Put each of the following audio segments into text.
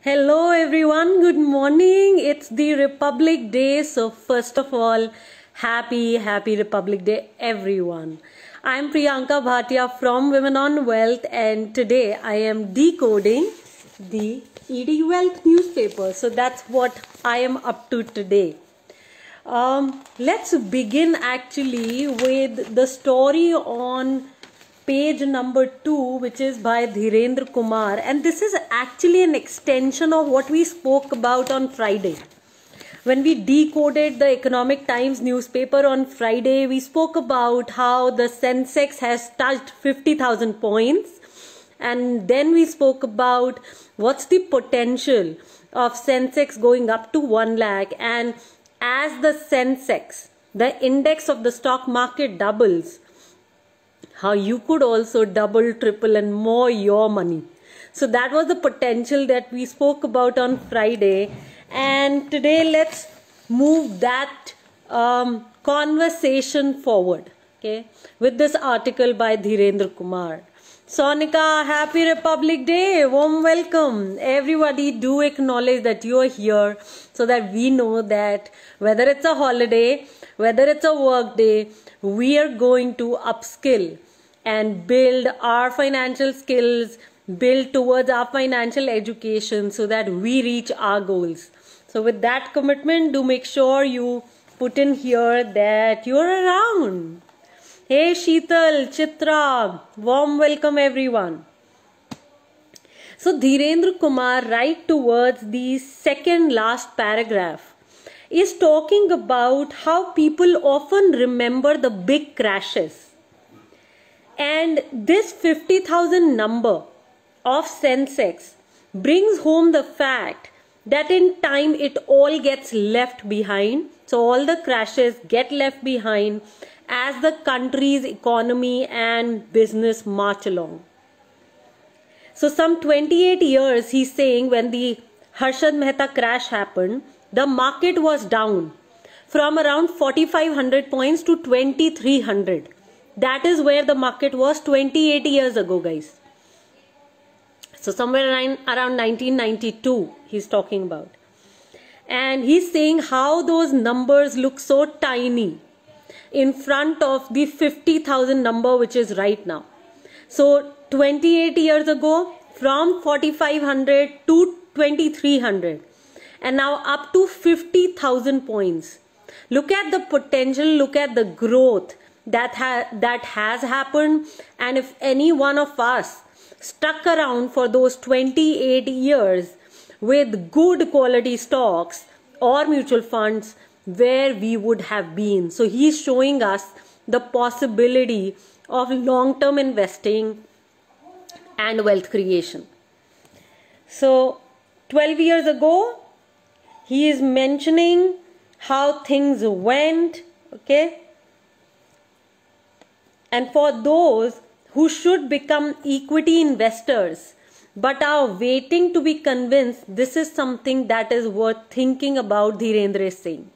Hello everyone, good morning. It's the Republic Day. So first of all, happy Republic Day everyone. I'm Priyanka Bhatia from Women on Wealth and today I am decoding the ED Wealth newspaper. So that's what I am up to today. Let's begin actually with the story on page number 2, which is by Dhirendra Kumar, and this is actually an extension of what we spoke about on Friday. When we decoded the Economic Times newspaper on Friday, we spoke about how the Sensex has touched 50,000 points, and then we spoke about what's the potential of Sensex going up to 1 lakh, and as the Sensex, the index of the stock market doubles, how you could also double, triple and more your money. So that was the potential that we spoke about on Friday, and today let's move that conversation forward, okay, with this article by Dhirendra Kumar. Sonika, happy Republic Day, warm welcome. Everybody do acknowledge that you are here so that we know that whether it's a holiday, whether it's a work day, we are going to upskill and build our financial skills, build towards our financial education so that we reach our goals. So with that commitment, do make sure you put in here that you're around. Hey Sheetal, Chitra, warm welcome everyone. So Dhirendra Kumar, right towards the second last paragraph, is talking about how people often remember the big crashes. And this 50,000 number of Sensex brings home the fact that in time it all gets left behind. So all the crashes get left behind as the country's economy and business march along. So some 28 years, he's saying, when the Harshad Mehta crash happened, the market was down from around 4,500 points to 2,300. That is where the market was 28 years ago, guys. So somewhere around 1992, he's talking about. And he's saying how those numbers look so tiny in front of the 50,000 number, which is right now. So 28 years ago, from 4,500 to 2,300. And now up to 50,000 points. Look at the potential, look at the growth that has happened. And if any one of us stuck around for those 28 years with good quality stocks or mutual funds, where we would have been. So he's showing us the possibility of long-term investing and wealth creation. So 12 years ago, he is mentioning how things went, okay? And for those who should become equity investors but are waiting to be convinced, this is something that is worth thinking about, Dhirendra is saying.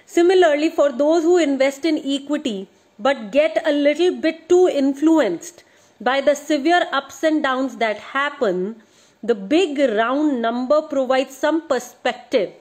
Similarly, for those who invest in equity but get a little bit too influenced by the severe ups and downs that happen, the big round number provides some perspective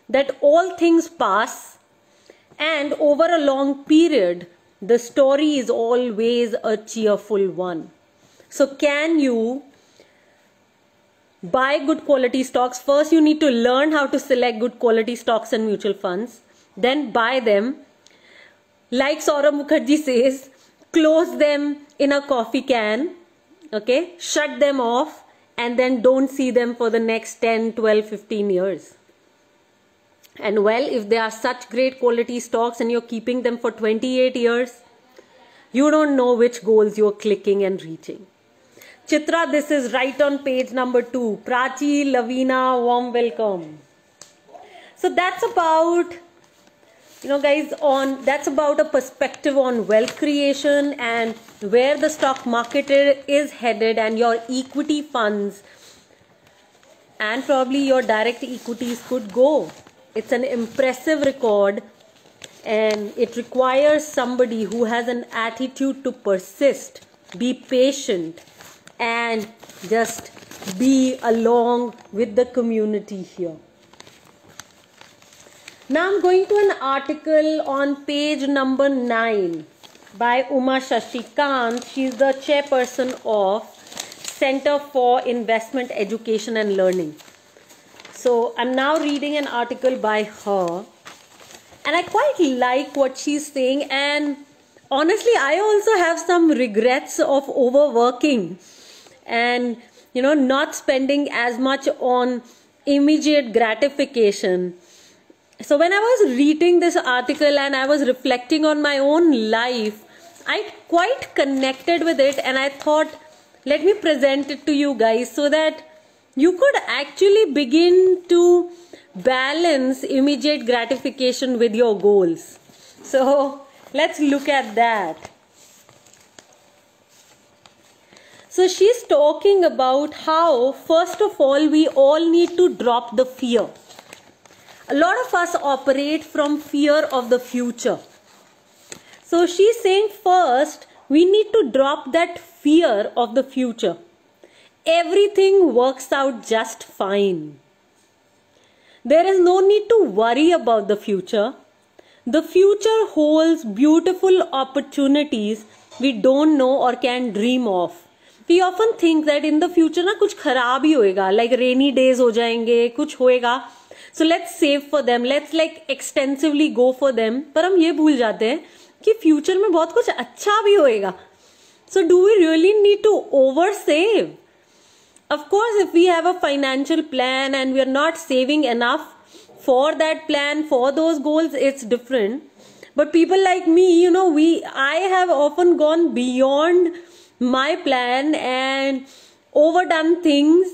that all things pass, and over a long period, the story is always a cheerful one. So can you buy good quality stocks? First, you need to learn how to select good quality stocks and mutual funds. Then buy them. Like Saurabh Mukherjee says, close them in a coffee can. Okay, shut them off and then don't see them for the next 10, 12, 15 years. And well, if they are such great quality stocks and you're keeping them for 28 years, you don't know which goals you're clicking and reaching. Chitra, this is right on page number 2. Prachi, Lavina, warm welcome. So that's about, guys, that's about a perspective on wealth creation and where the stock market is headed, and your equity funds and probably your direct equities could go. It's an impressive record, and it requires somebody who has an attitude to persist, be patient, and just be along with the community here. Now I'm going to an article on page number 9 by Uma Shashikant. She is the chairperson of Center for Investment Education and Learning. So I'm now reading an article by her, and I quite like what she's saying, and honestly I also have some regrets of overworking and not spending as much on immediate gratification. So when I was reading this article and I was reflecting on my own life, I quite connected with it, and I thought, let me present it to you guys so that you could actually begin to balance immediate gratification with your goals. So let's look at that. So she's talking about how, first of all, we all need to drop the fear. A lot of us operate from fear of the future. So she's saying first, we need to drop that fear of the future. Everything works out just fine. There is no need to worry about the future. The future holds beautiful opportunities we don't know or can dream of. We often think that in the future ना कुछ खराब ही होएगा, like rainy days हो जाएंगे, कुछ होएगा. So let's save for them. Let's like extensively go for them. पर हम ये भूल जाते हैं कि future में बहुत कुछ अच्छा भी होएगा. So do we really need to oversave? Of course, if we have a financial plan and we are not saving enough for that plan, for those goals, it's different. But people like me, I have often gone beyond my plan and overdone things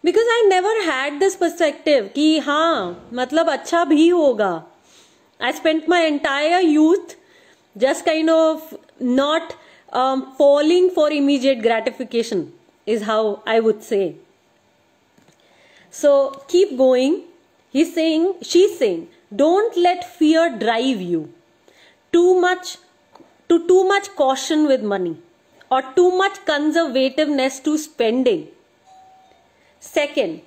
because I never had this perspective कि हाँ मतलब अच्छा भी होगा. I spent my entire youth just kind of not falling for immediate gratification is how I would say. So keep going. She's saying, don't let fear drive you too much caution with money or too much conservativeness to spending. Second,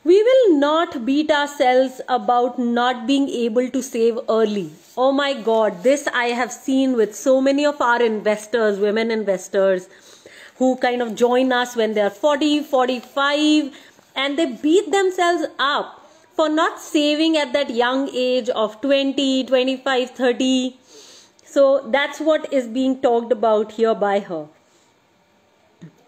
we will not beat ourselves about not being able to save early. Oh my God, this I have seen with so many of our investors, women investors, who kind of join us when they are 40, 45, and they beat themselves up for not saving at that young age of 20, 25, 30. So that's what is being talked about here by her.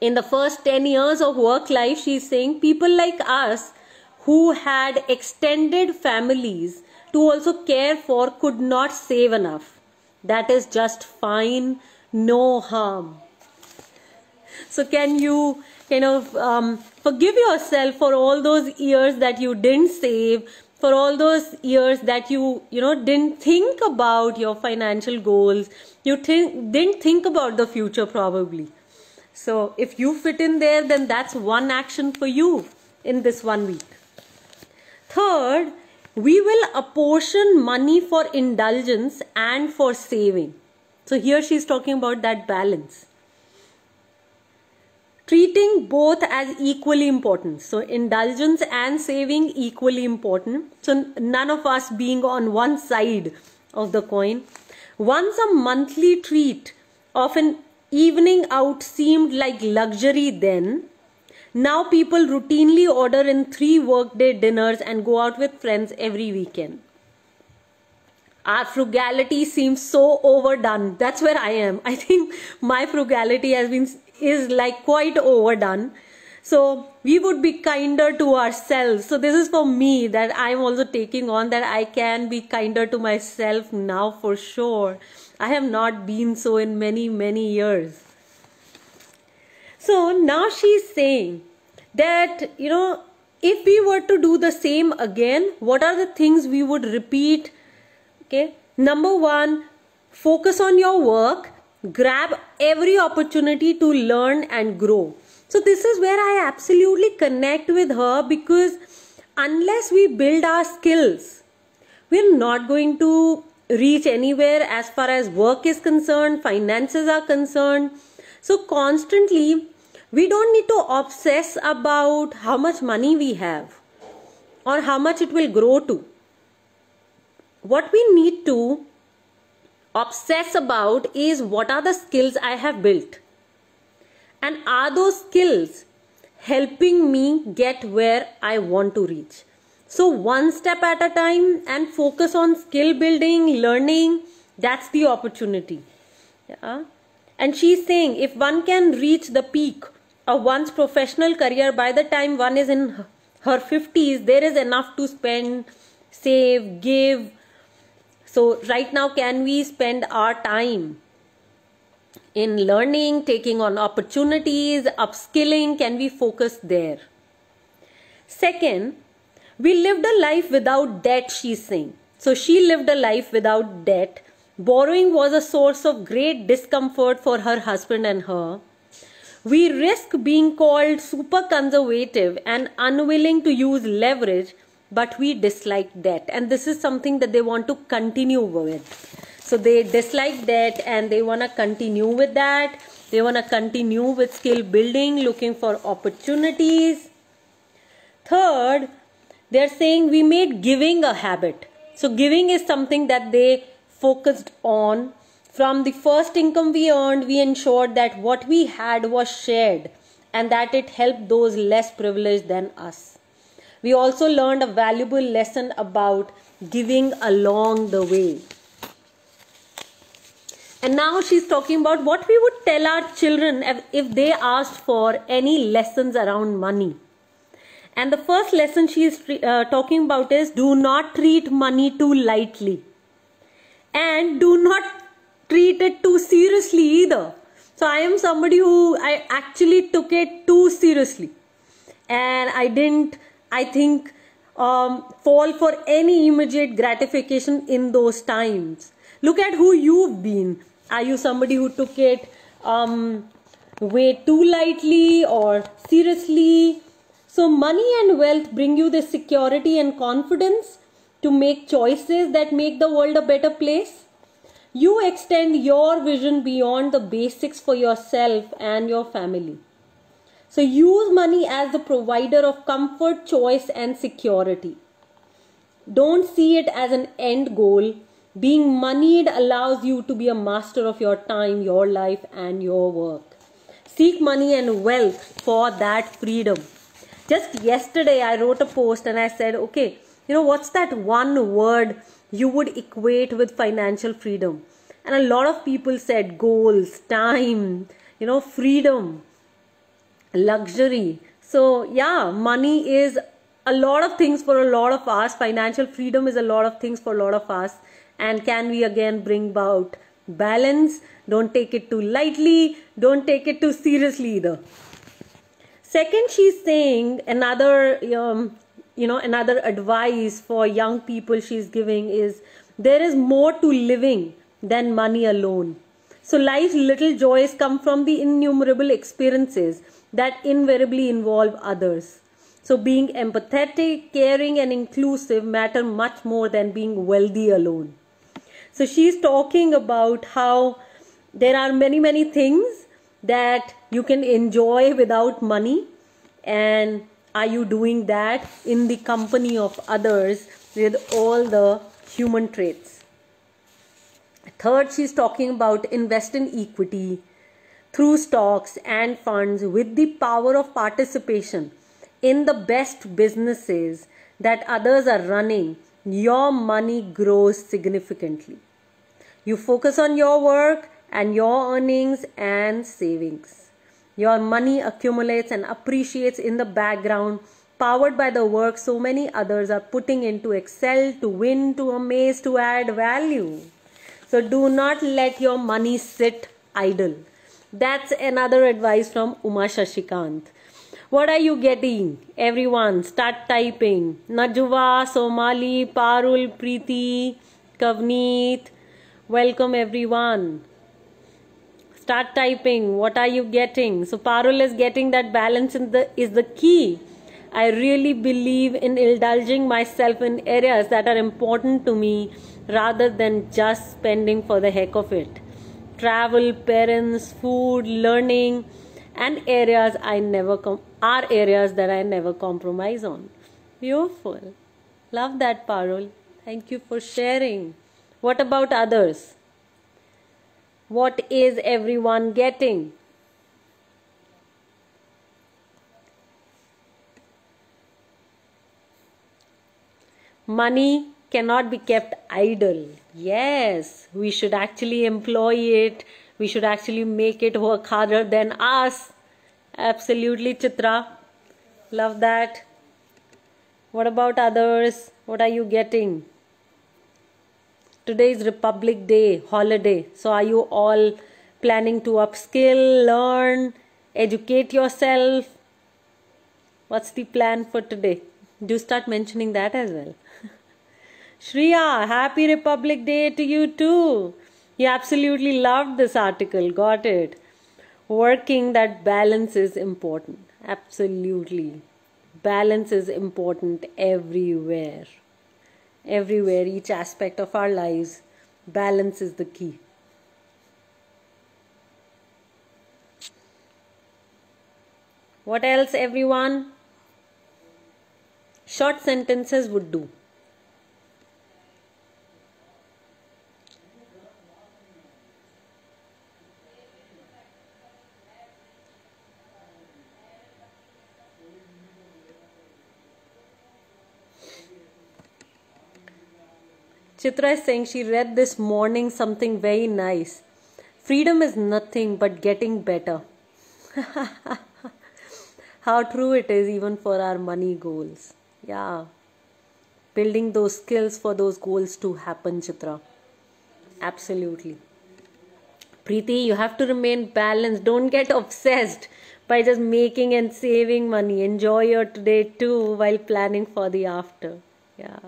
In the first 10 years of work life, she's saying people like us who had extended families to also care for could not save enough. That is just fine, no harm. So can you forgive yourself for all those years that you didn't save, for all those years that you didn't think about your financial goals, didn't think about the future probably. So if you fit in there, then that's one action for you in this 1 week. Third, we will apportion money for indulgence and for saving. So here she's talking about that balance. Treating both as equally important. So indulgence and saving equally important. So none of us being on one side of the coin. Once a monthly treat of an evening out seemed like luxury then. Now people routinely order in 3 workday dinners and go out with friends every weekend. Our frugality seems so overdone. That's where I am. I think my frugality is like quite overdone. So we would be kinder to ourselves. So this is for me that I'm also taking on, that I can be kinder to myself now for sure. I have not been so in many, many years. So now she's saying that, if we were to do the same again, what are the things we would repeat? Okay. Number 1, focus on your work. Grab every opportunity to learn and grow. So this is where I absolutely connect with her, because unless we build our skills, we're not going to reach anywhere as far as work is concerned, finances are concerned. So constantly We don't need to obsess about how much money we have or how much it will grow to. What we need to obsess about is what are the skills I have built, and are those skills helping me get where I want to reach. So one step at a time and focus on skill building, learning. That's the opportunity. Yeah. And she's saying if one can reach the peak of one's professional career by the time one is in her 50s, there is enough to spend, save, give. So right now, can we spend our time in learning, taking on opportunities, upskilling? Can we focus there? Second, we lived a life without debt, she's saying. So she lived a life without debt. Borrowing was a source of great discomfort for her husband and her. We risk being called super conservative and unwilling to use leverage, but we dislike debt. And this is something that they want to continue with. So they dislike debt and they want to continue with that. They want to continue with skill building, looking for opportunities. Third, they're saying we made giving a habit. So giving is something that they focused on. From the first income we earned, we ensured that what we had was shared and that it helped those less privileged than us. We also learned a valuable lesson about giving along the way. And now she's talking about what we would tell our children if they asked for any lessons around money. And the first lesson she is talking about is do not treat money too lightly. And do not treat it too seriously either. So I am somebody who I actually took it too seriously. And I didn't, I think, fall for any immediate gratification in those times. Look at who you've been. Are you somebody who took it way too lightly or seriously? So money and wealth bring you the security and confidence to make choices that make the world a better place. You extend your vision beyond the basics for yourself and your family. So use money as the provider of comfort, choice and security. Don't see it as an end goal. Being moneyed allows you to be a master of your time, your life and your work. Seek money and wealth for that freedom. Just yesterday I wrote a post and I said, okay, what's that one word you would equate with financial freedom? And a lot of people said goals, time, freedom, luxury. So yeah, money is a lot of things for a lot of us. Financial freedom is a lot of things for a lot of us. And can we again bring about balance? Don't take it too lightly. Don't take it too seriously either. Second, she's saying another advice for young people she's giving is there is more to living than money alone. So life's little joys come from the innumerable experiences that invariably involve others. So being empathetic, caring and inclusive matter much more than being wealthy alone. So she's talking about how there are many things that you can enjoy without money, and are you doing that in the company of others with all the human traits. Third, she's talking about invest in equity through stocks and funds with the power of participation in the best businesses that others are running. Your money grows significantly. You focus on your work and your earnings and savings. Your money accumulates and appreciates in the background, powered by the work so many others are putting in to excel, to win, to amaze, to add value. So do not let your money sit idle. That's another advice from Uma Shashikant. What are you getting? Everyone, start typing. Najwa, Somali, Parul, Preeti, Kavneet. Welcome everyone. Start typing. What are you getting? So Parul is getting that balance is the key. I really believe in indulging myself in areas that are important to me rather than just spending for the heck of it. Travel, parents, food, learning, and areas are areas that I never compromise on. Beautiful. Love that, Parul. Thank you for sharing. What about others? What is everyone getting? Money cannot be kept idle. Yes, we should actually employ it. We should actually make it work harder than us. Absolutely, Chitra. Love that. What about others? What are you getting? Today is Republic Day, holiday. So are you all planning to upskill, learn, educate yourself? What's the plan for today? Do start mentioning that as well. Shriya, happy Republic Day to you too. You absolutely loved this article. Got it. Working that balance is important. Absolutely. Balance is important everywhere. Everywhere, each aspect of our lives, balance is the key. What else, everyone? Short sentences would do. Chitra is saying she read this morning something very nice. Freedom is nothing but getting better. How true it is even for our money goals. Yeah. Building those skills for those goals to happen, Chitra. Absolutely. Preeti, you have to remain balanced. Don't get obsessed by just making and saving money. Enjoy your today too while planning for the after. Yeah.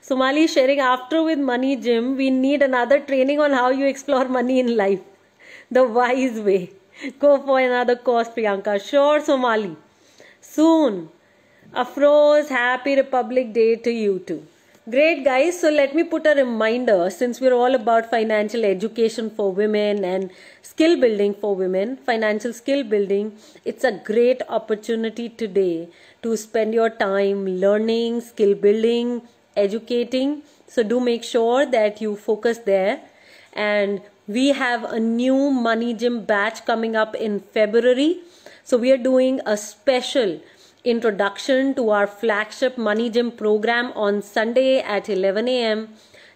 Somali is sharing, after with Money Gym, we need another training on how you explore money in life. The wise way. Go for another course, Priyanka. Sure, Somali. Soon. Afroz, happy Republic Day to you too. Great, guys. So let me put a reminder, since we're all about financial education for women and skill building for women, financial skill building, it's a great opportunity today to spend your time learning, skill building, educating. So do make sure that you focus there. And we have a new Money Gym batch coming up in February. So we are doing a special introduction to our flagship Money Gym program on Sunday at 11 a.m.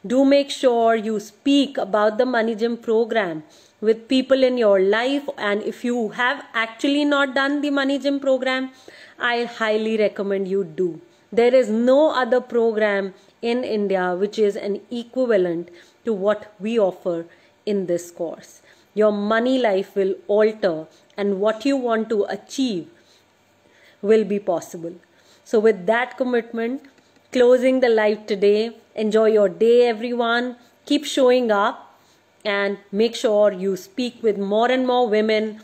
Do make sure you speak about the Money Gym program with people in your life. And if you have actually not done the Money Gym program, I highly recommend you do. There is no other program in India which is an equivalent to what we offer in this course. Your money life will alter, and what you want to achieve will be possible. So with that commitment, closing the live today. Enjoy your day, everyone. Keep showing up and make sure you speak with more and more women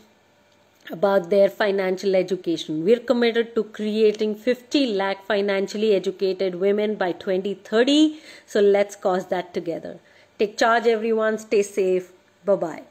about their financial education. We're committed to creating 50 lakh financially educated women by 2030. So let's cause that together. Take charge, everyone. Stay safe. Bye-bye.